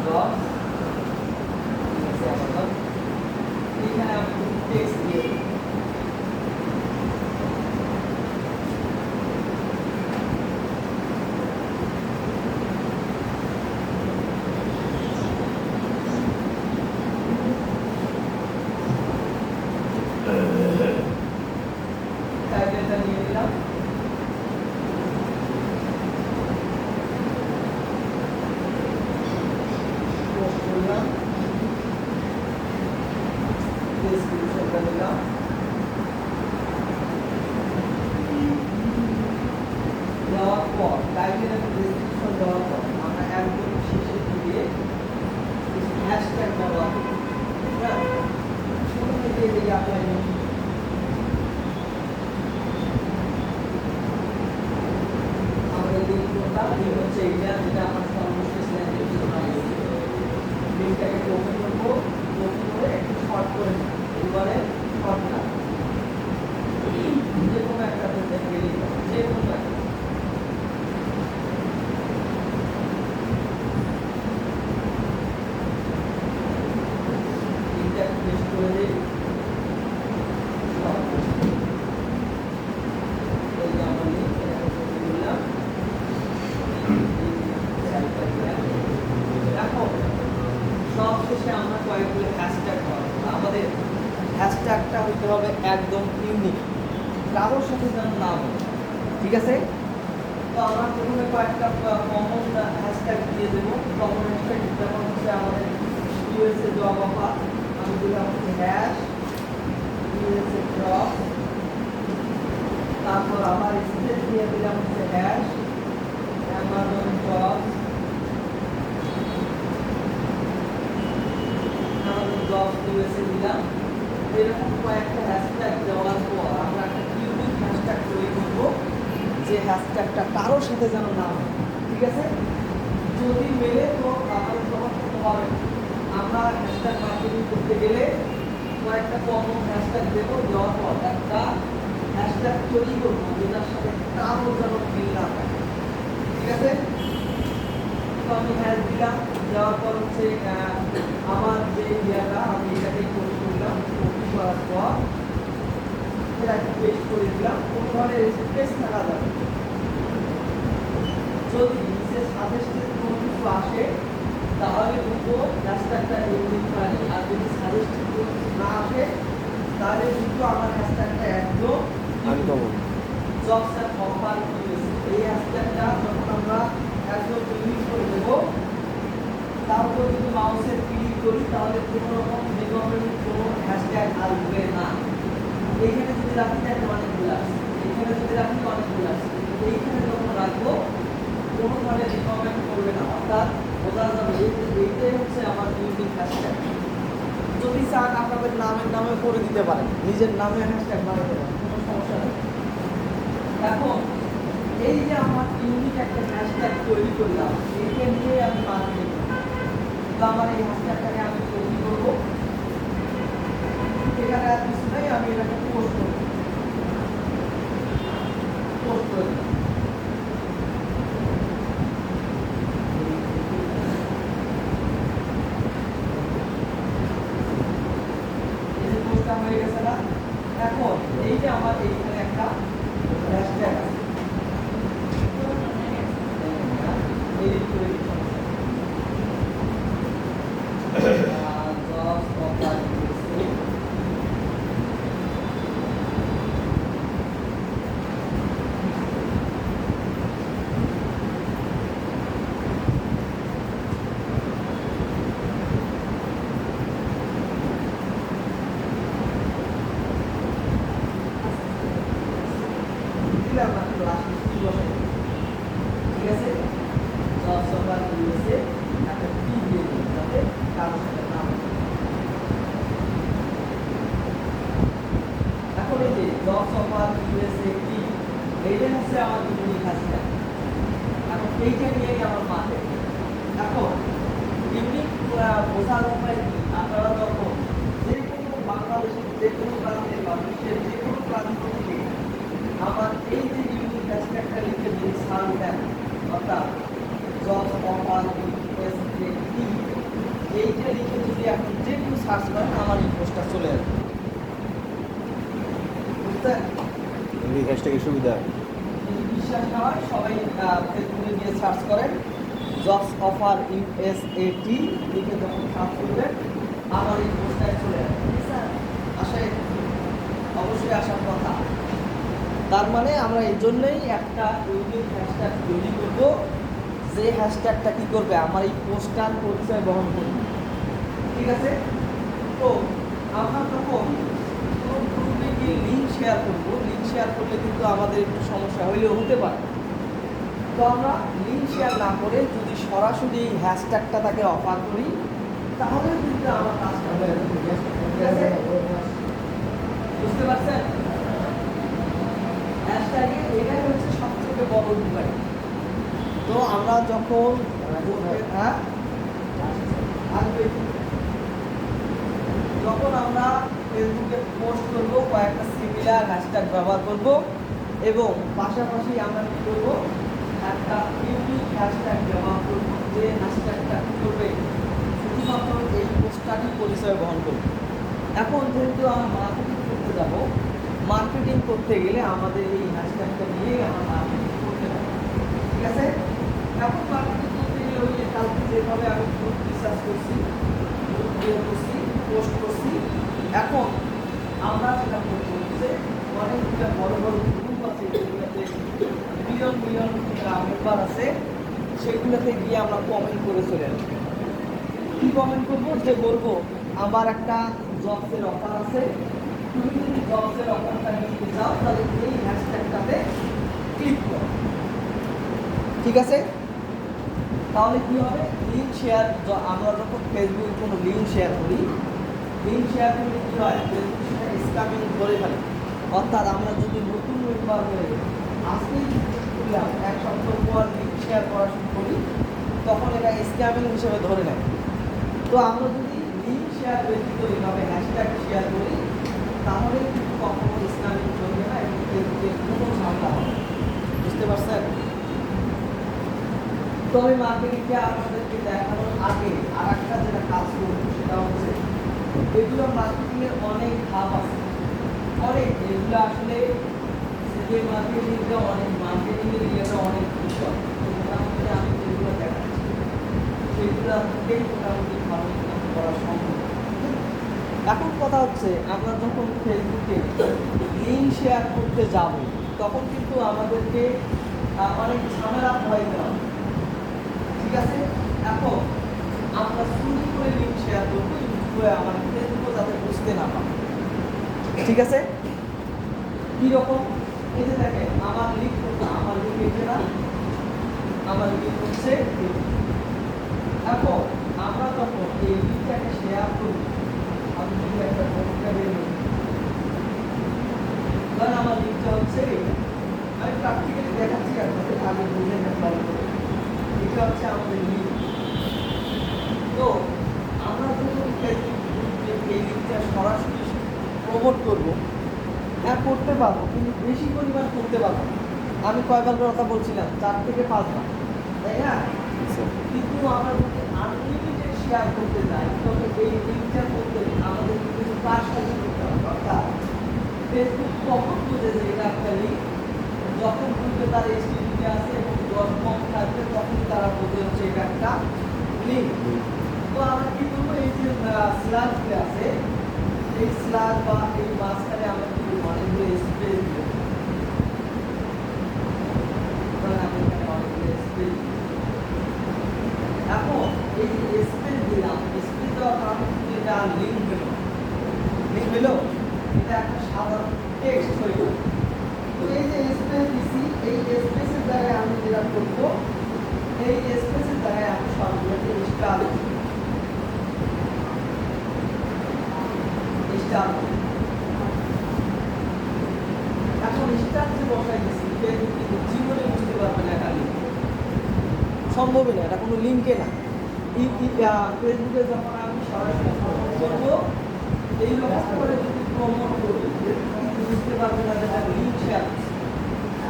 Job এখানে আমি text দিয়ে দেব। টাইটেলটা নিয়ে নিলাম, পোস্ট করলাম, ডেসক্রিপশনটা দিলাম, দেওয়ার পর টাইটেল এবং ডেসক্রিপশন দেওয়ার পর আমরা একদম শেষের দিকে হ্যাশট্যাগ ব্যবহার করি। হ্যাঁ, শুরু থেকে এই আপনার আমাদের লিঙ্কটা হচ্ছে এইটা, যেটা আমার সর্বশেষ লিঙ্কটাকে কপি করবো, কপি করে একটু শর্ট করে এবারে শর্ট না যে কোনো একটা দেখে যে কোনো একটা লিঙ্কটা পেস্ট করে দিই। এই যে আমার লিঙ্ক এটা কপি করলাম, এখন সবশেষে আমরা কয়েকগুলো হ্যাশট্যাগ পাবো। আমাদের হ্যাশট্যাগটা হতে হবে একদম ইউনিক, কারোর সাথে যেন না বলে, ঠিক আছে? তো আমরা প্রথমে কয়েকটা কমন হ্যাশট্যাগ দিয়ে দেবো। কমন হ্যাশট্যাগ যেমন হচ্ছে আমাদের ইউএসএ জব অফার, আমি দিলাম হচ্ছে হ্যাশ ইউএসএ জব, তারপর আমার স্টেট দিয়ে দিলাম হচ্ছে hash Amazon job, Amazon job USA দিলাম। এরকম কয়েকটা হ্যাশট্যাগ দেওয়ার পর আমরা একটা ইউনিক হ্যাশট্যাগ তৈরি করবো, যে হ্যাশট্যাগটা কারোর সাথে যেন না হয়, ঠিক আছে? যদি মেলে তো আমাদের সমস্যা হবে। আমরা হ্যাশট্যাগ মার্কেটিং করতে গেলে কয়েকটা কমন হ্যাশট্যাগ দেবো, দেওয়ার পর একটা হ্যাশট্যাগ তৈরি করবো যেটার সাথে কারোর যেন মিল না থাকে, ঠিক আছে? তো আমি হ্যাশ দিলাম, দেওয়ার পর হচ্ছে আমার যে ইয়াটা আমি এটাকে কপি করলাম, কপি করার পর এটাকে পেস্ট করে দিলাম। কোনো ধরনের স্পেস থাকা যাবে, যদি নিচে সাজেস্টেড কোনো কিছু আসে তাহলে দুটো হ্যাশট্যাগটা ইউনিক থাকে, আর যদি সাজেস্টেড কোনো কিছু না আসে তাহলে দুটো আমার হ্যাশট্যাগটা একদম আনকমন। জবস অ্যান্ড অফার এই হ্যাশট্যাগটা যখন আমরা একদম ইউনিক করে দেবো, তারপর যদি মাউসের ক্লিক করি তাহলে কোনো রকম রিকমেন্ড কোনো হ্যাশট্যাগ আসবে না। এইখানে যদি রাখি তাহলে অনেকগুলো আসবে, এইখানে যদি রাখি অনেকগুলো আসবে, এইখানে যখন রাখবো কোনো ধরনের রিকমেন্ড করবে না, অর্থাৎ বোঝা যাবে এইটাই হচ্ছে আমার ইউনিক হ্যাশট্যাগ। যদি চান আপনাদের নামের নামে করে দিতে পারেন, নিজের নামে হ্যাশট্যাগ বানাতে পারেন, কোনো সমস্যা নেই। এখন এই যে আমার ইউনিক একটা হ্যাশট্যাগ তৈরি করলাম, এইটা নিয়ে আমি মার্কেটিং তো আমার এই হ্যাশট্যাগটাকে আমি তৈরি করবো, এখানে আর কিছু নেই, আমি এটাকে পোস্ট করবো, পোস্ট করে দিলাম। এই যে পোস্টটা হয়ে গেছে না? এখন এই যে আমার এইখানে একটা হ্যাশট্যাগ আছে, এডিট করে দিচ্ছি। জবস অফার ইউএসএ, দিলাম না তো লাস্ট কি বসে, ঠিক আছে? জবস অফার ইউএসএ একটা কি দিয়ে দিই যাতে কারোর সাথে না হয়। এখন এই যে জবস অফার ইউএসএ কি, এইটা হচ্ছে আমার ইউনিক হ্যাশট্যাগ। এখন এইটা নিয়েই আমার মার্কেট। এখন ইউনিক বোঝার উপায় কি, আপনারা যখন যে কোনো বাংলাদেশের যে কোনো প্রান্তে বা বিশ্বের যে কোনো প্রান্ত থেকে আমার এই যে ইউনিক হ্যাশট্যাগটা লিখে যদি সার্চ দেন, অর্থাৎ জবস অফার এইটা লিখে যদি এখন যে কেউ সার্চ করেন আমার এই পোস্টটা চলে আসবে। বুঝছেন? এই হ্যাশট্যাগের সুবিধা যদি বিশ্বাস না হয় সবাই ফেসবুকে গিয়ে সার্চ করেন জবস অফার ইউএসএটি লিখে যখন সার্চ করবেন আমার এই পোস্টটায় চলে আসবে। আসে অবশ্যই আসার কথা। তার মানে আমরা এই জন্যই একটা ইউনিক হ্যাশট্যাগ তৈরি করব, যে হ্যাশট্যাগটা কী করবে আমার এই পোস্টার পরিচয় বহন করবে। ঠিক আছে? তো আমরা তখন কোনো গ্রুপে গিয়ে লিঙ্ক শেয়ার করবো, লিঙ্ক শেয়ার করলে কিন্তু আমাদের একটু সমস্যা হইলেও হতে পারে। তো আমরা লিঙ্ক শেয়ার না করে যদি সরাসরি এই হ্যাশট্যাগটা তাকে অফার করি তাহলে কিন্তু আমার কাজটা হয়ে যাবে। ঠিক আছে? বুঝতে পারছেন? হ্যাশট্যাগে এটাই হচ্ছে সবথেকে বড় উপায়। তো আমরা যখন যখন আমরা ফেসবুকে পোস্ট করব কয়েকটা সিমিলার হ্যাশট্যাগ ব্যবহার করব এবং পাশাপাশি আমরা কী করবো একটা ইউনিক হ্যাশট্যাগ ব্যবহার করব, যে হ্যাশট্যাগটা কী করবে শুধুমাত্র এই পোস্টটারই পরিচয় বহন করবে। এখন যেহেতু আমরা মার্কেটিং করতে যাব, মার্কেটিং করতে গেলে আমাদের এই হ্যাশট্যাগটা নিয়ে আমরা মার্কেটিং করতে হবে। ঠিক আছে? এখন মার্কেটিং করতে গেলে ওই যে কালকে যেভাবে আমি গ্রুপ রিসার্চ করছি, গ্রুপ বের করছি, পোস্ট করছি, এখন আমরা যেটা করবো হচ্ছে অনেকগুলো বড় বড় গ্রুপ আছে যেগুলোতে মিলিয়ন মিলিয়ন মেম্বার আছে, সেগুলোতে গিয়ে আমরা কমেন্ট করে চলে আসবো। কী কমেন্ট করবো? যে বলবো আমার একটা জবসের অফার আছে, তুমি যদি জবসের অফারটা নিতে চাও তাহলে এই হ্যাশট্যাগটাতে ক্লিক করো। ঠিক আছে? তাহলে কী হবে? লিঙ্ক শেয়ার, আমরা যখন ফেসবুকে কোনো লিঙ্ক শেয়ার করি, লিঙ্ক শেয়ার করলে কী হয়? ফেসবুক সেটা স্ক্যামিং করে ফেলে। অর্থাৎ আমরা যদি নতুন মেম্বার হয়ে আজকেই করলাম, এক সপ্তাহ পর লিঙ্ক শেয়ার করা শুরু করি, তখন এটা স্ক্যামিং হিসেবে ধরে নেয়। তো আমরা যদি লিঙ্ক শেয়ার ব্যতীত এইভাবে হ্যাশট্যাগ শেয়ার করি তাহলে কিন্তু কখনো স্ক্যামিং চলবে না এবং ফেসবুকে কোনো ঝামেলা হবে। বুঝতে পারছেন? তবে মার্কেটিংকে আপনাদেরকে দেখানোর আগে আর একটা যেটা কাজ করবো সেটা হচ্ছে এগুলো মার্কেটিংয়ের অনেক ধাপ আছে, অনেক এগুলো আসলে যে মার্কেটিংটা অনেক মার্কেটিংয়ের ইয়েটা অনেক বিষয়। তো মোটামুটি আমি যেগুলো দেখাচ্ছি সেগুলো থেকেই মোটামুটি ভালো করা সম্ভব। এখন কথা হচ্ছে আমরা যখন ফেসবুকে লিঙ্ক শেয়ার করতে যাব তখন কিন্তু আমাদেরকে অনেক ঝামেলা পোহাইতে হবে। ঠিক আছে? এখন আমরা শুরু করে লিঙ্ক শেয়ার করবো ইউটিউবে, আমার ফেসবুকে যাতে বুঝতে না পারে। ঠিক আছে? কীরকম? এই যে দেখেন আমার লিঙ্ক করতে, আমার লিঙ্ক এটা না, আমার লিঙ্ক হচ্ছে এখন আমরা তখন এই লিঙ্কটাকে শেয়ার করি, আমি যদি একটা ভূমিকা বের করি, ধরেন আমার লিঙ্কটা হচ্ছে আমি প্র্যাকটিক্যালি দেখাচ্ছি আপনাদের, আগে বুঝে নেন ভালো করে। এটা হচ্ছে আমাদের লিঙ্ক। তো আমরা যখন ফেসবুক এই লিঙ্কটা সরাসরি প্রমোট করবো, হ্যাঁ করতে পারবো, কিন্তু বেশি পরিমাণ করতে পারবো না। আমি কয়বার কথা বলছিলাম 4 থেকে 5 বার, তাই না? কিন্তু আমরা যদি আনলিমিটেড শেয়ার করতে চাই তবে এই লিঙ্কটা করতে আমাদের কিছু কাজ সাথে করতে হবে। অর্থাৎ ফেসবুক কখন বুঝে যে এটা একটা লিঙ্ক, যখন বুঝবে তার এসটিডিটি আছে এবং কম থাকবে তখন তারা বোঝে হচ্ছে এটা একটা লিঙ্ক। তো আমরা কী করবো? এই যে স্ল্যাশগুলো আছে, এই স্ল্যাশ বা এই মাঝখানে আমরা কি অনেকগুলো স্পেস দিব। এখন এই যে স্পেস দিলাম, স্পেস দেওয়ার কারণে কিন্তু এটা লিঙ্ক হলো, লিঙ্ক হলো, এটা একটা সাধারণ টেক্সট হয়ে গেল। তো এই যে স্পেস দিছি, এই স্পেসের জায়গায় আমি যেটা করবো, এই স্পেসের জায়গায় আমি সবগুলোকে স্টার স্টার। এখন স্টার যে বসাই দিচ্ছি ফেসবুক কিন্তু জীবনে বুঝতে পারবে না এটা লিঙ্ক, সম্ভবই না, এটা কোনো লিঙ্কে না। ফেসবুকে যখন আমি সরাসরি প্রমোট করবো, এইরকম করে যদি প্রমোট করি বুঝতে পারবে না যে এটা লিঙ্ক শেয়ার।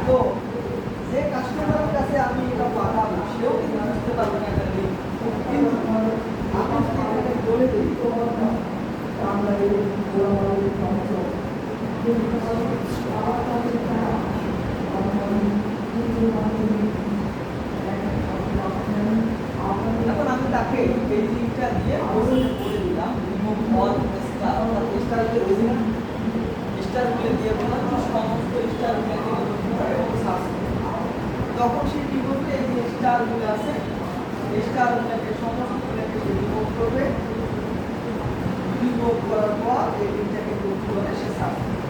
তো যে কাস্টমারের কাছে আমি এটা পাঠাবো সেও কিন্তু বুঝতে পারবে না এটা লিঙ্ক। এই লিঙ্কটা দিয়ে ওখানে বলে দিলাম রিমুভ অল স্টার, অর্থাৎ স্টার বলে দিলাম, স্টার বলে দিয়ে বললাম যে সমস্ত স্টার গুলোকে রিমুভ করে এবং সার্চ করে। তখন সে কি করবে, এই যে স্টার গুলো আছে স্টার গুলোকে সমস্ত গুলোকে রিমুভ করবে। রিমুভ করার পর এই লিঙ্কটাকে ক্লিক করে সে সার্চ করবে।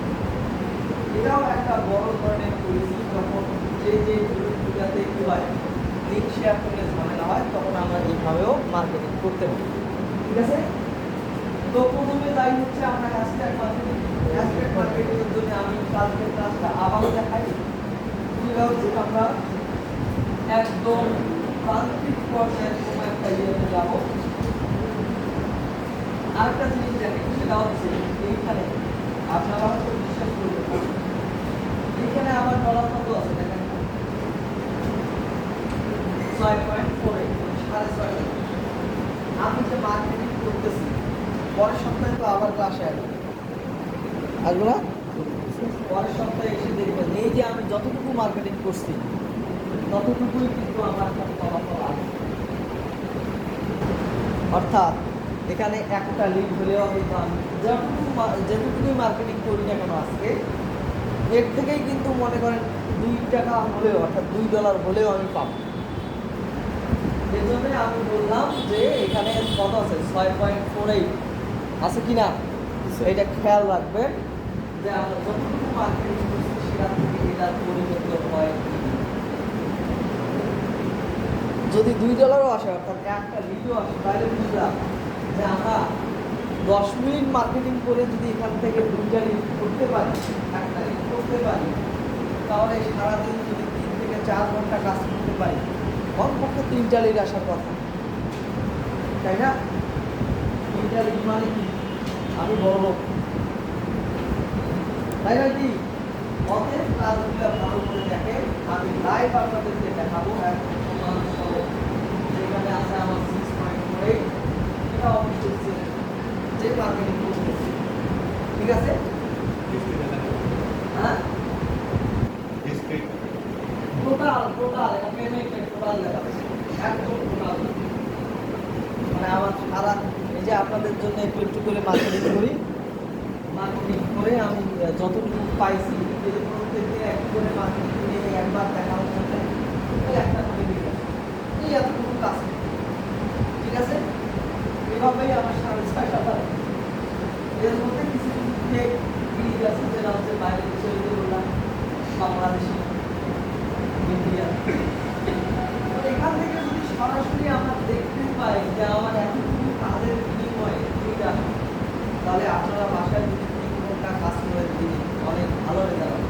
এটাও একটা বড় ধরনের পলিসি। যখন যে গ্রুপগুলোতে কি হয় লিঙ্ক শেয়ার করলে ঝামেলা হয়, তখন আমরা এইভাবেও মার্কেটিং করতে পারি। ঠিক আছে, তো প্রথমে তাই হচ্ছে আমরা হ্যাশট্যাগ মার্কেটিং। হ্যাশট্যাগ মার্কেটিং এর জন্য আমি কালকের ক্লাসটা আবারও দেখাই। যেটা হচ্ছে আমরা একদম প্রান্তিক পর্যায়ে কোনো একটা ইয়েতে যাব। আরেকটা জিনিস দেখেন, সেটা হচ্ছে এইখানে আপনারা হয়তো বিশ্বাস করবেন না, এখানে আমার ডলার কত আছে দেখেন, 6.48, 6.5। আমি যে মার্কেটিং করতেছি পরের সপ্তাহে তো আবার ক্লাসে আসবে, আসবো না? পরের সপ্তাহে এসে দেখবেন এই যে আমি যতটুকু মার্কেটিং করছি ততটুকুই কিন্তু আমার ফলাফল আসবে। অর্থাৎ এখানে একটা লিড হলেও কিন্তু আমি যেটুকুই মার্কেটিং করি না কেন আজকে, এর থেকেই কিন্তু মনে করেন 2 টাকা হলেও, অর্থাৎ $2 হলেও আমি পাবো। এই জন্য আমি বললাম যে এখানে কত আছে, 6.48 আছে কিনা এটা খেয়াল রাখবেন, যে আমরা যতটুকু মার্কেটিং করছি সেটা থেকে এটার পরিবর্তন হয়। যদি $2 আসে, অর্থাৎ একটা লিডও আসে, তাহলে বুঝলাম যে আমরা 10 মিনিট মার্কেটিং করে যদি এখান থেকে 2টা লিড করতে পারি, একটা লিড করতে পারি, তাহলে সারাদিন যদি 3 থেকে 4 ঘন্টা কাজ করতে পারি, কমপক্ষে 3টা লিড আসার কথা, তাই না? 3টা লিড মানে কি, আমি বড় লোক, তাই না? কি অতএব কাজগুলো ভালো করে দেখেন। আমি লাইভ আপনাদেরকে দেখাবো একদম সমান সহজ। যেখানে আছে আমার 6.48, এটা অবশ্যই যে মার্কেটিং করতেছি। ঠিক আছে, হ্যাঁ, টোটাল এটা পেমেন্টের টোটাল দেখাবে, একদম টোটাল। মানে আমার সারা এই যে আপনাদের জন্য একটু একটু করে মার্কেটিং করি, মার্কেটিং করে আমি যতটুকু পাইছি যদি প্রত্যেকদিন একটু করে মার্কেটিং করে একবার দেখানোর জন্য একটা করে দিই, এই এতটুকু কাজ। ঠিক আছে, এভাবেই আমার 6.5 টাকা। এর মধ্যে কিছু কিছু ফেক জিনিস আছে, যেটা হচ্ছে বাইরের দেশের বললাম, বাংলাদেশি, ইন্ডিয়া। এখান থেকে যদি সরাসরি আমরা দেখতে পাই যে আমার এতটুকু কাজের বিনিময়ে এটা, তাহলে আপনারা বাসায় যদি 3 ঘন্টা কাজ করে দিন, অনেক ভালো রেজাল্ট হবে।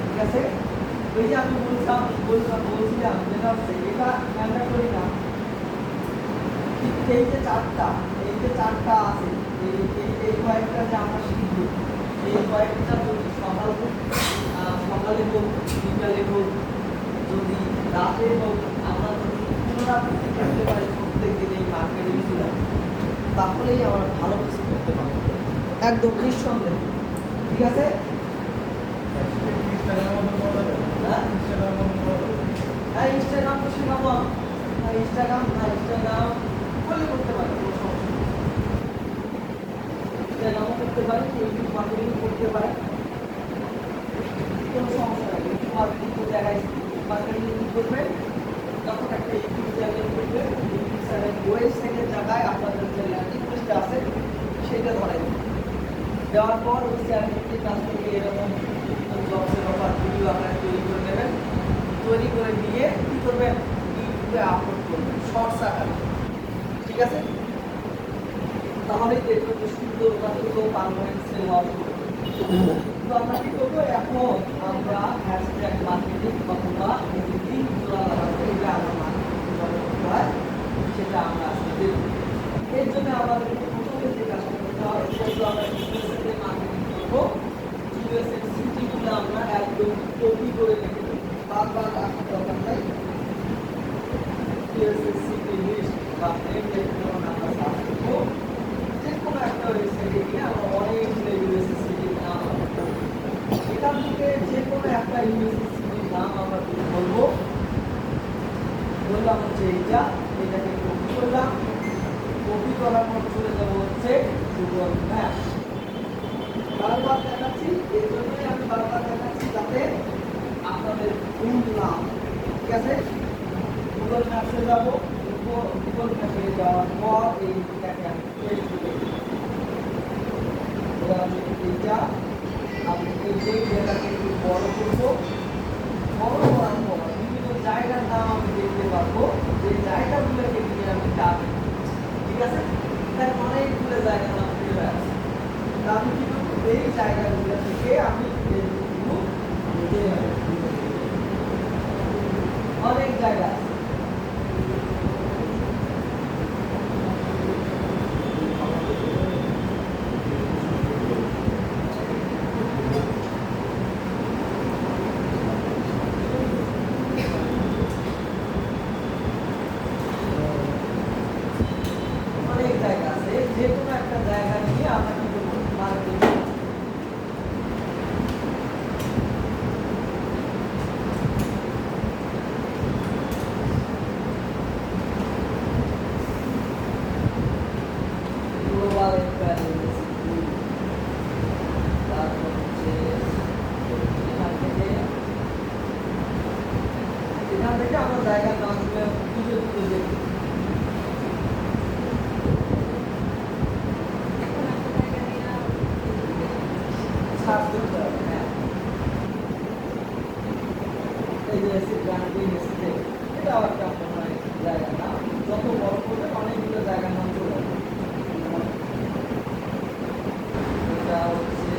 ঠিক আছে, এই যে আমি বলছিলাম যেটা হচ্ছে এটা ম্যান্ডেটরি না, ঠিক এই যে চারটা আছে, এই কয়েকটা যে আমরা শিখব, এই কয়েকটা যদি সকালে হোক, বিকালে হোক, যদি রাতে হোক, আমরা যদি পুনরাবৃত্তি করতে পারি প্রত্যেকদিন এই মার্কেটিং ছিল, তাহলেই আমরা ভালো কিছু করতে পারবো, একদম নিঃসন্দেহে। ঠিক আছে, হ্যাঁ ইনস্টাগ্রাম তো শেখাবো আমি। ইনস্টাগ্রাম করলে করতে পারি, কোনো সমস্যা নেই। ইনস্টাগ্রামও করতে পারি, ইউটিউব মার্কেটিং করতে পারি, কোনো সমস্যা নেই। ইউটিউব মার্কেটিং করতে মার্কেটিং করবে, যখন একটা ইউটিউব চ্যানেল করবে, ইউটিউব চ্যানেল ওয়েবসাইটের জায়গায় আপনাদের যে ল্যান্ডিং পেজটা আছে সেটা ধরে দেওয়ার পর ওই চ্যানেলটির কাছ থেকে এরকম জবসের অফার ভিডিও আপনারা তৈরি করে নেবেন। তৈরি করে নিয়ে কী করবেন, ইউটিউবে আপলোড করবেন শর্টস আকারে। ঠিক আছে, তাহলেই দেখবেন যে সুন্দর ওখানেও পারমানেন্ট সেল হওয়া শুরু করবে। তো আমরা কী করবো, এখন আমরা হ্যাশট্যাগ মার্কেটিং অথবা লিঙ্ক জোড়া লাগাবো, এটা আমরা মার্কেটিং কীভাবে করতে হয় সেটা আমরা আজকে দেখব। এর জন্য আমাদের প্রথমে যে কাজটা করতে হবে, সেগুলো আমরা ইউএসএ মার্কেটিং করবো। ইউএসএ সিটিগুলো আমরা একদম কপি করে রেখে দেবো, বারবার রাখার দরকার নাই। ইউএসএ সিটি লিস্ট বা নেম যখন আমরা সার্চ করবো, যে কোনো একটা ওয়েবসাইটে গিয়ে আমরা অনেকগুলো ইউএসএ সিটির নাম এখান থেকে যে কোনো একটা ইউএসএ সিটির নাম আমরা বলবো। বললাম হচ্ছে এইটাকে কপি করলাম, কপি করার পর চলে যাব হচ্ছে গুগল ম্যাপ। বারবার দেখাচ্ছি, এই জন্যই আমি বারবার দেখাচ্ছি যাতে আপনাদের ভুল না হয়। ঠিক আছে, গুগল ম্যাপসে যাব। গুগল ম্যাপে যাওয়ার পর এইটাকে আমি ফেসবুকে আমি এইটা আমি এই জায়গাটাকে একটু বড় করবো। বড় করার পর বিভিন্ন জায়গার নাম আমি দেখতে পারবো, যে জায়গাগুলোকে নিয়ে আমি যাবো। ঠিক আছে, তার অনেকগুলো জায়গার নাম চলে আসছে। তা আমি কি করবো, এই জায়গাগুলো থেকে আমি অনেক জায়গা আছে। অনেক জায়গা আছে, যে কোনো একটা জায়গা নিয়ে আমরা কি করবো, মার্ক দেবো। গ্লোবাল এম্পায়ার ইউনিভার্সিটি, তারপর হচ্ছে এখান থেকে আমরা জায়গার নামগুলো খুঁজে খুঁজে দেখি। সার্চ করতে হবে, হ্যাঁ। এই যে এসে গান্ধী এসেছে, এটাও একটা আপনার জায়গার নাম। যত বড় করবে অনেকগুলো জায়গার নাম চলে আসবে। এটা হচ্ছে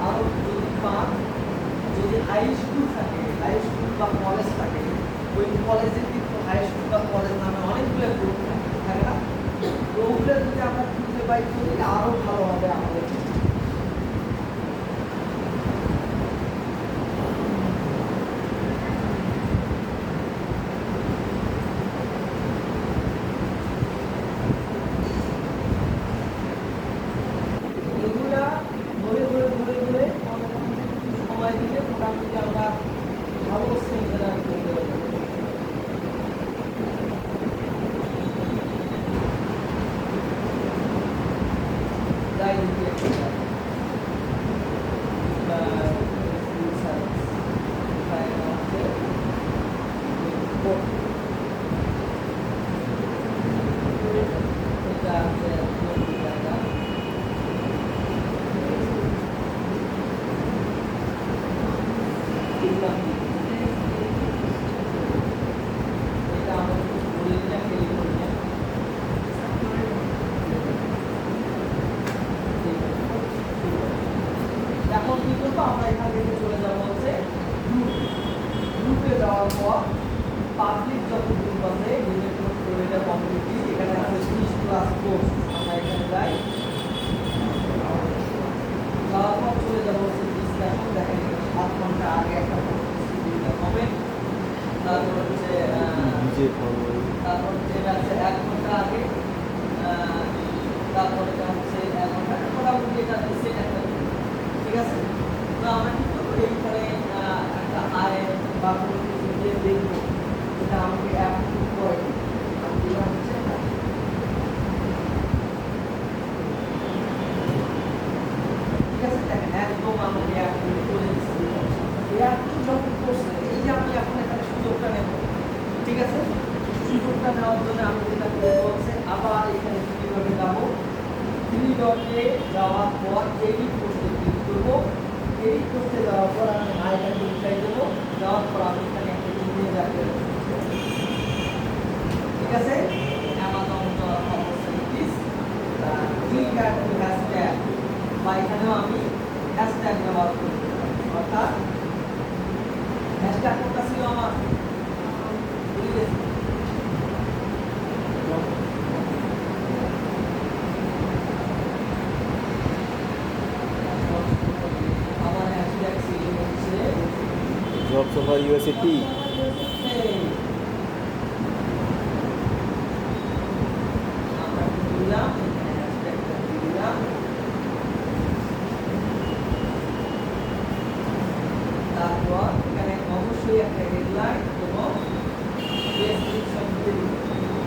আরো যদি পান, যদি হাই স্কুল থাকে, হাই স্কুল বা কলেজ থাকে, ওই কলেজের কিন্তু হাই স্কুল বা কলেজ নামে অনেকগুলো গ্রুপ থাকে না, তো ওগুলো যদি আমরা খুঁজে পাই তাহলে আরো ভালো হবে আমাদের। এগুলা ধরে ধরে ধরে ধরে সময় দিলে মোটামুটি আমরা ভালো সেমিনার করতে পারবো। যাই দিকে এখন কি করবো, আমরা এখান থেকে চলে যাবো হচ্ছে গ্রুপে যাওয়ার পর পাবলিক যত গ্রুপ আছে এটা কমিউনিটি, এখানে আছে 30+ কোর্স। আমরা এখানে যাই, যাওয়ার পর চলে যাবো হচ্ছে ডিসকাশন। দেখেন 7 ঘন্টা আগে একটা হবে, তারপর হচ্ছে এটা হচ্ছে 1 ঘন্টা আগে, তারপর এটা হচ্ছে 1 ঘন্টা, মোটামুটি এটা সেট একটা। ঠিক আছে, তো আমরা কি করবো, এইখানে একটা আয় বা কোনো কিছু দিয়ে দেখবো, এটা আমাকে অ্যাপ্রুভ করে। আমি দিলাম হচ্ছে ঠিক আছে, দেখেন একদম আমাকে অ্যাপ্রুভ করে দিচ্ছে। এই অ্যাপ্রুভ যখন করছে, এই যে আমি এখন এখানে সুযোগটা নেব। ঠিক আছে, সুযোগটা নেওয়ার জন্য আমি যেটা করবো হচ্ছে আবার এখানে কিভাবে যাবো, 3 ডটে যাওয়ার পর এডিট পোস্টে ক্লিক করবো। এডিট পোস্টে যাওয়ার পর আমি আইকনটি উঠাই দেবো, যাওয়ার পর আমি এখানে একটা ইমেজ অ্যাড করে দেবো। ঠিক আছে, Amazon opportunities click add to hashtag, বা এখানেও আমি হ্যাশট্যাগ ব্যবহার করতে পারি। অর্থাৎ হ্যাশট্যাগ কোনটা ছিল আমার ভুলে গেছি, Jobs of USAT. তারপর এখানে অবশ্যই একটা হেডলাইন এবং ডেসক্রিপশন দিয়ে দিতে হবে।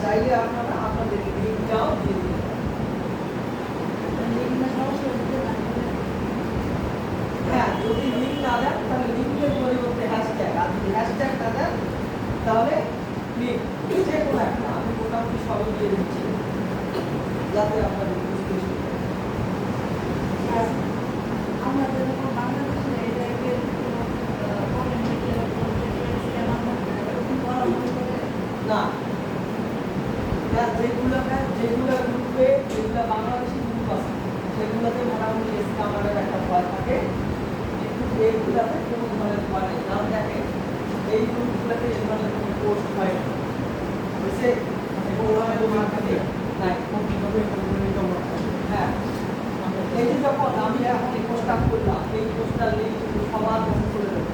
চাইলে আপনারা আপনাদের লিঙ্কটাও দিয়ে দিতে পারেন। হ্যাঁ, যদি লিঙ্ক না দেন তাহলে লিঙ্কের পরিবর্তে হ্যাশট্যাগ, আর যদি হ্যাশট্যাগ না দেন তাহলে লিঙ্ক, যে কোনো একটা আমি মোটামুটি সবই দিয়ে দিচ্ছি যাতে আপনাদের বুঝতে সুবিধা হয়। আমাদের বাংলাদেশে এই টাইপের না, হ্যাঁ, যেগুলো গ্রুপে যেগুলো বাংলাদেশি গ্রুপ আছে সেগুলোতে মোটামুটি স্ক্যামারের একটা ভয় থাকে, কিন্তু এইগুলোতে কোনো ধরনের ভয় নেই। কারণ দেখেন এই গ্রুপগুলোতে এই ধরনের কোনো পোস্ট হয় না, বুঝছে? হ্যাঁ, এই যে যখন আমি এখন এই পোস্টটা করলাম, এই পোস্টটার লিঙ্ক সবার কাছে চলে যাবে।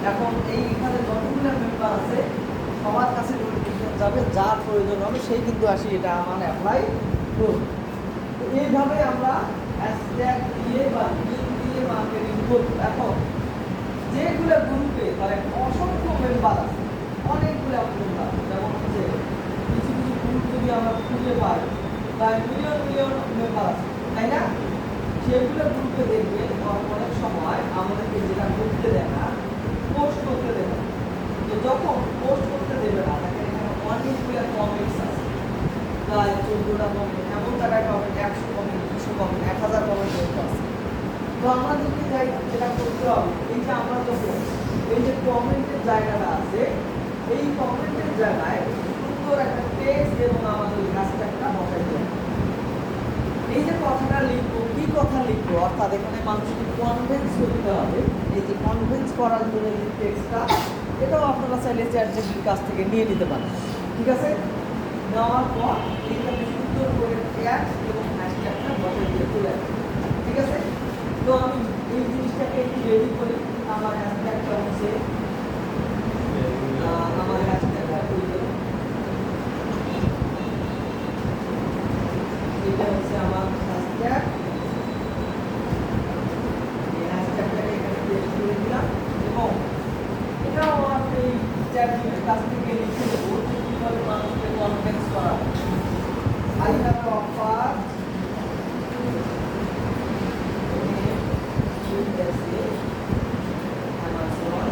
এখন এইখানে যতগুলো মেম্বার আছে সবার কাছে নোটিফিকেশন যাবে, যার প্রয়োজন হবে সেই কিন্তু আসি এটা আমার অ্যাপ্লাই করবে। তো এইভাবে আমরা হ্যাশট্যাগ দিয়ে বা লিঙ্ক দিয়ে মার্কেটিং করব। এখন যেগুলো গ্রুপে মানে অসংখ্য মেম্বার আছে, অনেকগুলো মেম্বার, যেমন হচ্ছে কিছু কিছু গ্রুপ যদি আমরা খুঁজে পাই বা মিলিয়ন মেম্বার আছে, তাই না? সেগুলো গ্রুপে দেখবেন অনেক সময় আমাদেরকে যেটা করতে দেয় না, পোস্ট করতে দেবে না। তো যখন পোস্ট করতে দেবে না, দেখেন এখানে অনেকগুলো কমেন্টস আছে, প্রায় 14টা কমেন্ট, এমন জায়গায় কমেন্ট 100 কমেন্ট, 200 কমেন্ট, 1000 কমেন্ট আছে। তো আমাদেরকে যেটা করতে হবে, এই যে আমরা যখন এই যে কমেন্টের জায়গাটা আছে, এই কমেন্টের জায়গায় সুন্দর একটা টেক্সট এবং আমাদের হ্যাশট্যাগটা বসাই দেব। এই যে কথাটা লিখবো, কি কথা লিখবো, অর্থাৎ এখানে মানুষকে কনভিন্স করতে হবে। এই যে কনভিন্স করার জন্য এই টেক্সটটা, এটাও আপনারা চাইলে চ্যাটজিপিটির কাছ থেকে নিয়ে নিতে পারেন, ঠিক আছে? নেওয়ার পর এইখানে সুন্দর করে ট্যাক্স এবং হ্যাশট্যাগটা বসাই দিয়ে চলে আসবে, ঠিক আছে? তো আমি এই জিনিসটাকে একটু রেডি করি। আমার হ্যাশট্যাগটা হচ্ছে আমার হ্যাশট্যাগটা করে দেব। এটা হচ্ছে আমার হ্যাশট্যাগ। এই হ্যাশট্যাগটাকে এখানে পেস্ট করে দিলাম এবং এটাও আমার এই চ্যাটজিপিটির কাছ থেকে লিখে দেবো যে কীভাবে মানুষকে কনভিন্স করা যায়। I have offered USA, Amazon,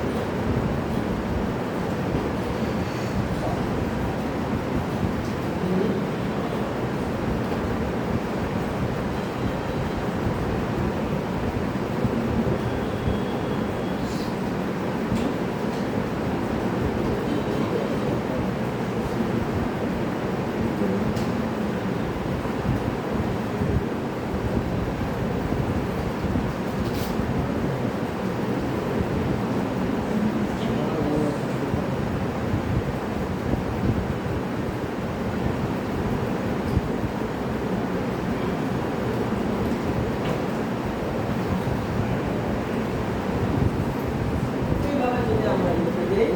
এইভাবে যদি আমরা লিখে দেই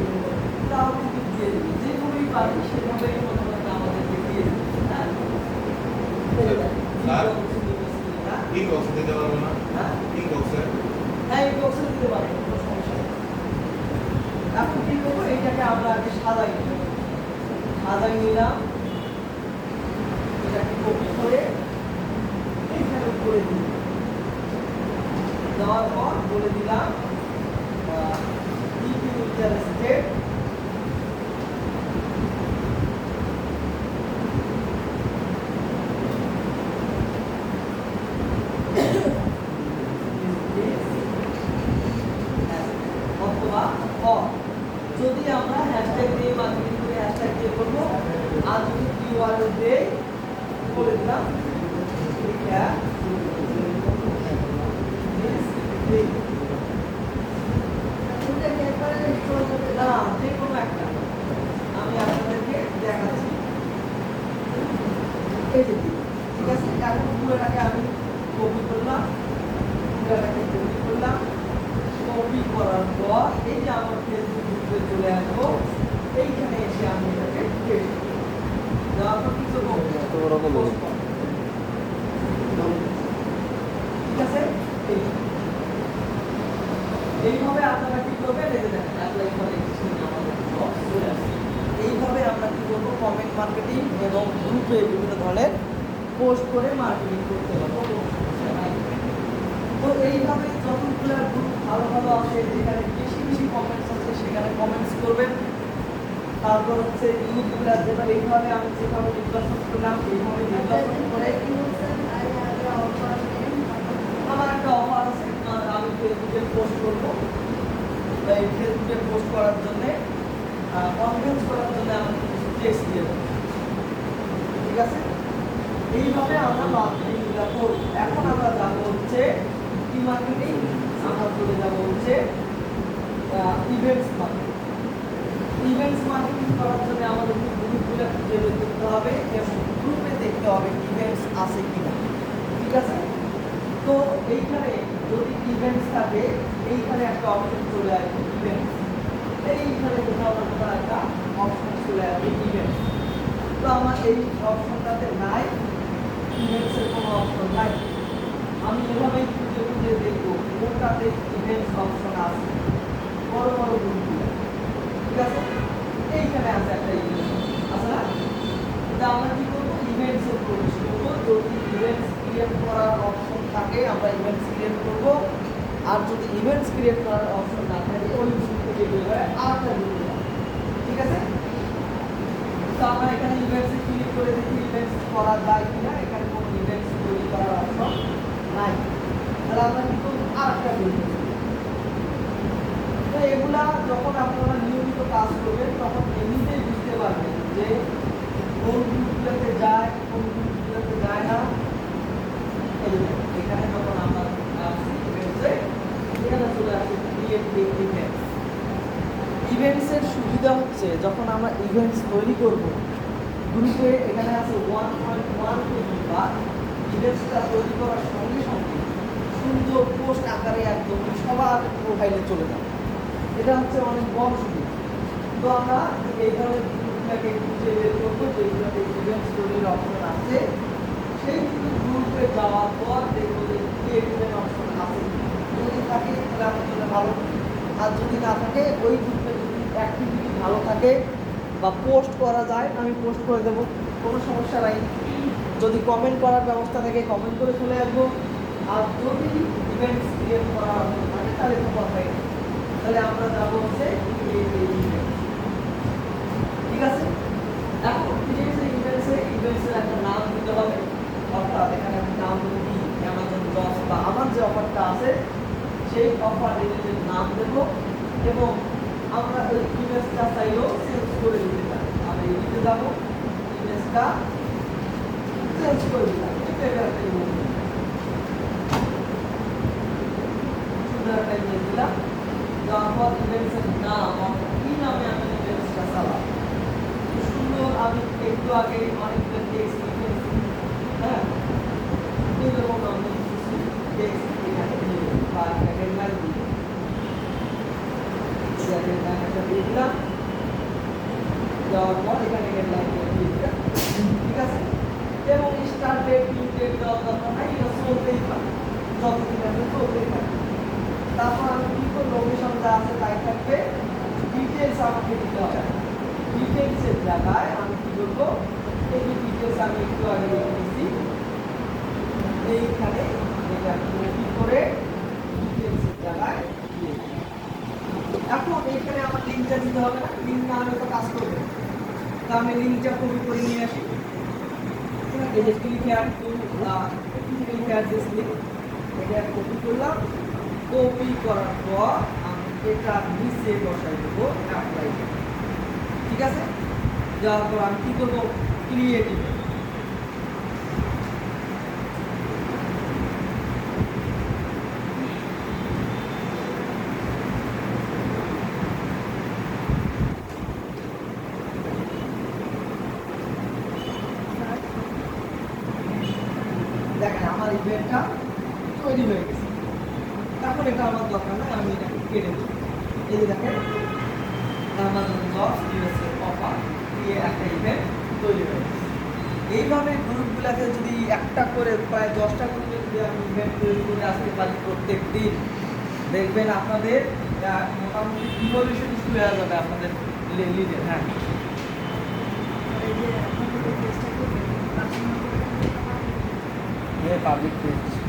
তাও কিন্তু দিয়ে দেবে, যেভাবেই পারি সেভাবেই প্রথমে আমাদেরকে দিয়ে দেবে। হ্যাঁ, ইনবক্স দিতে পারবো না? হ্যাঁ, ইনবক্সে হ্যাঁ, এই বক্সে দিতে পারবো, কোনো সমস্যা নেই। এখন কি করবো, এইটাকে আমরা আগে সাজাই নেব। সাজাই নিলাম, এটাকে কপি করে এইখানে করে দিই। দেওয়ার পর বলে দিলাম if you interested অথবা যদি আমরা হ্যাশট্যাগ দিয়ে মার্কেটিং করে হ্যাশট্যাগ দিয়ে করবো, আর যদি কিওয়ার্ড দিয়ে করে দিলাম এটা না, যে কোনো একটা আমি আপনাদেরকে দেখাচ্ছি। এই যে ঠিক আছে, এখন পুরোটাকে আমি কপি করলাম, পুরোটাকে কপি করলাম। কপি করার পর এই যে আমার ফেসবুক গ্রুপে চলে আসবো, এইখানে এসে আমি এটাকে পেস্ট করব। দেওয়ার পর কি করবো, এত বড় করে post করব। ঠিক আছে, এইভাবে আপনারা কি করবেন, এই যে দেখেন অ্যাপ্লাই ফর রেজিস্ট্রেশন আমাদের জব চলে আসছে। এইভাবে আমরা কি করবো, কমেন্ট মার্কেটিং এবং গ্রুপে বিভিন্ন ধরনের পোস্ট করে মার্কেটিং করতে পারবো, কোনো সমস্যা নাই। তো এইভাবে যতগুলো গ্রুপ ভালো ভালো আছে, যেখানে বেশি বেশি কমেন্টস আছে সেখানে কমেন্টস করবেন। তারপর হচ্ছে ইউটিউবরা যেটা এইভাবে আমি যেভাবে নির্বাচন করলাম এইভাবে নির্বাচন করে আমার একটা অফার আছে, আমি ফেসবুকে পোস্ট করবো। এই ফেসবুকে পোস্ট করার জন্যে কনভিন্স করার জন্য আমি কিছু টেক্সট দিয়ে দেবো, ঠিক আছে? এইভাবে আমরা মার্কেটিংটা করব। এখন আমরা যাবো হচ্ছে কি মার্কেটিং, আমরা চলে যাবো হচ্ছে ইভেন্টস মার্কেটিং। ইভেন্টস মার্কেটিং করার জন্য আমাদের গ্রুপগুলো খুঁজে বের করতে হবে এবং গ্রুপে দেখতে হবে ইভেন্টস আছে কিনা, ঠিক আছে? তো এইখানে যদি ইভেন্টস থাকে এইখানে একটা অপশন চলে আসবে ইভেন্টস, এইখানে কোথাও না কোথাও একটা অপশন চলে আসবে ইভেন্টস। তো আমার এই অপশনটাতে নাই, ইভেন্টসের কোনো অপশন নাই। আমি এভাবেই খুঁজে খুঁজে দেখবো কোনটাতে ইভেন্টস অপশন আছে, বড় বড় গ্রুপগুলো, ঠিক আছে? এইখানে আছে একটা ইভেন্টস আছে না? তো আমরা কি করবো, ইভেন্টসে প্রবেশ করবো। যদি ইভেন্টস ক্রিয়েট করার অপশন থাকে আমরা ইভেন্টস ক্রিয়েট করব, আর যদি ইভেন্টস ক্রিয়েট করার অপশন না থাকে ওই গ্রুপ থেকে বের হয়ে আরেকটা গ্রুপে যাবো, ঠিক আছে? তো আমরা এখানে ইভেন্টসে ক্লিক করে দেখি ইভেন্টস করা যায় কিনা, এখানে কোনো ইভেন্টস তৈরি করার অপশন নাই। তাহলে আমরা কিন্তু আরেকটা গ্রুপে যাব। তো এগুলা যখন আপনারা নিয়মিত কাজ করবেন তখন এমনিতেই বুঝতে পারবেন যে কোন গ্রুপগুলোতে যায় কোন গ্রুপগুলোতে যায় না। এখানে যখন আমরা ইভেন্টসে এখানে চলে আসে ক্রিয়েট ইভেন্টস। ইভেন্টসের সুবিধা হচ্ছে যখন আমরা ইভেন্টস তৈরি করব গ্রুপে, এখানে আছে 1.1 কেজি বা ইভেন্টসটা তৈরি করার সঙ্গে সঙ্গে সুন্দর পোস্ট আকারে একদম সবার প্রোফাইলে চলে যাবে। এটা হচ্ছে অনেক বড় সুবিধা। তো আমরা এই ধরনের গ্রুপটাকে খুঁজে বের করবো যেগুলোতে ইভেন্টস তৈরির অপশন আছে, সেই গ্রুপে যাওয়ার পর দেখবো যে ক্রিয়েট ইভেন্ট অপশন আছে, যদি থাকে তাহলে আমার জন্য ভালো, আর যদি না থাকে ওই গ্রুপে যদি অ্যাক্টিভিটি ভালো থাকে বা পোস্ট করা যায় আমি পোস্ট করে দেবো, কোনো সমস্যা নাই। যদি কমেন্ট করার ব্যবস্থা থাকে কমেন্ট করে চলে আসবো, আর যদি ইভেন্টস ক্রিয়েট করা থাকে তাহলে তো কথাই নেই। তাহলে আমরা যাবো হচ্ছে ঠিক আছে? এখন ইভেন্টসের একটা নাম দিতে হবে, অর্থাৎ এখানে একটা নাম দেবো কি অ্যামাজন জবস বা আমার যে অফারটা আছে সেই অফার রিলেটেড নাম দেবো, এবং আমরা ওই ইমেজটা চাইলেও চেঞ্জ করে দিতে পারি। আমি এদিকে যাবো, ইমেজটা চেঞ্জ করে দিলাম, এটা একটা ইমেজ সুন্দর একটা ইমেজ দিলাম। যাওয়ার পর ইভেন্টসের নাম কি নামে আমি ইভেন্টসটা চালাবো, সুন্দর। আমি একটু আগে অনেকগুলো টেক্সট লিখেছি, হ্যাঁ, এরকম আমি টেক্সট এখানে দিয়ে বা একটা হেডলাইন দিয়ে দিয়ে দিলাম। দেওয়ার পর এখানে হেডলাইন দিয়ে দিলাম, ঠিক আছে? এবং স্টার্ট ডেট টু ডেট দেওয়ার দরকার নাই, এটা চলতেই থাকে, যতদিন আছে চলতেই থাকে। তারপর আমি কি করব, লোকেশন যা আছে তাই থাকবে, ডিটেলস আমাকে দিতে হবে। ডিটেলসের জায়গায় আমি কি করব, এই যে ডিটেলস আমি একটু আগে লিখেছি এইখানে এটা কপি করে ডিটেলসের জায়গায় দিয়ে দিই। এখন এইখানে আমার লিঙ্কটা দিতে হবে না, লিঙ্ক না হলে তো কাজ করবে না। তো আমি লিঙ্কটা কপি করে নিয়ে আসি, এই যে click here two click here this link, এটা কপি করলাম। কপি করার পর আমি এটা নিচে বসাই দেবো অ্যাপ্লাই, ঠিক আছে? যাওয়ার পর আমি কি করবো, ক্রিয়েট ইভেন্ট। দেখেন আমার ইভেন্টটা তৈরি হয়ে গেছে। এখন এটা আমার দরকার না, আমি এটাকে কেটে দেবো। এই যে দেখেন অ্যামাজন জবস ইউএসএ অফার দিয়ে একটা ইভেন্ট তৈরি হয়ে গেছে। এইভাবে গ্রুপগুলোতে যদি একটা করে প্রায় 10টা গ্রুপে যদি আমি ইভেন্ট তৈরি করে আসতে পারি প্রত্যেক দিন, দেখবেন আপনাদের মোটামুটি ইভলিউশন শুরু হয়ে যাবে আপনাদের লিডের। হ্যাঁ, এই যে আপনাদের যে পেজটা করবেন, তার জন্য পাবলিক পেজ